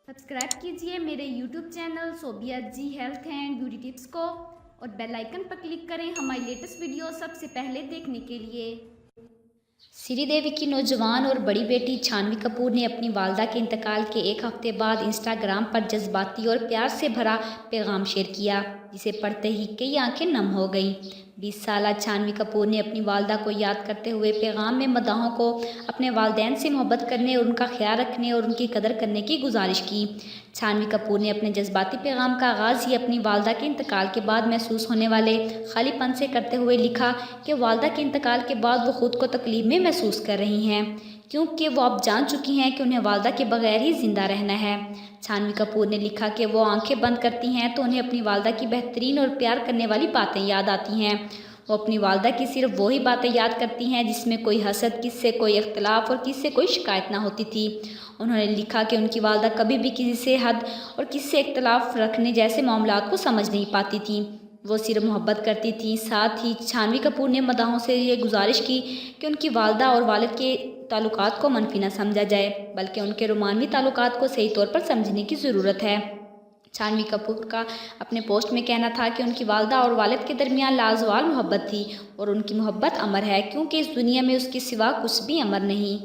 Subscribe कीजिए मेरे YouTube channel Sobia ji health and beauty tips को और बेल आइकन पर क्लिक करें हमारी लेटेस्ट वीडियो सबसे पहले देखने के लिए। श्रीदेवी की नौजवान और बड़ी बेटी जानवी कपूर ने अपनी वालदा के इंतकाल के एक हफ्ते बाद इंस्टाग्राम पर जज्बाती और प्यार से भरा पैगाम शेयर किया, जिसे पढ़ते ही कई आंखें नम हो गईं। 20 साला जानवी कपूर ने अपनी वालदा को याद करते हुए पैगाम में मदाहों को अपने वालिदैन से मोहब्बत करने और उनका ख्याल रखने और उनकी कदर करने की गुजारिश की। जानवी कपूर ने अपने जज्बाती पैगाम का आगाज़ ही अपनी वालदा के इंतकाल के बाद महसूस होने वाले खालीपन से करते हुए लिखा कि वालदा के इंतकाल के बाद वो ख़ुद को तकलीफ में महसूस कर रही हैं, क्योंकि वो अब जान चुकी हैं कि उन्हें वालदा के बगैर ही ज़िंदा रहना है। जानवी कपूर ने लिखा कि वो आंखें बंद करती हैं तो उन्हें अपनी वालदा की बेहतरीन और प्यार करने वाली बातें याद आती हैं। वो अपनी वालदा की सिर्फ वही बातें याद करती हैं जिसमें कोई हसद, किससे कोई इख्तलाफ और किससे कोई शिकायत ना होती थी। उन्होंने लिखा कि उनकी वालदा कभी भी किसी से हद और किससे इख्तलाफ रखने जैसे मामलात को समझ नहीं पाती थी, वो सिर्फ मोहब्बत करती थी। साथ ही जानवी कपूर ने मदाहों से ये गुजारिश की कि उनकी वालदा और वालिद के ताल्लुकात को मनफी न समझा जाए, बल्कि उनके रोमानवी ताल्लुकात को सही तौर पर समझने की ज़रूरत है। जानवी कपूर का अपने पोस्ट में कहना था कि उनकी वालदा और वालिद के दरमियान लाजवाल मोहब्बत थी और उनकी मोहब्बत अमर है, क्योंकि इस दुनिया में उसके सिवा कुछ भी अमर नहीं।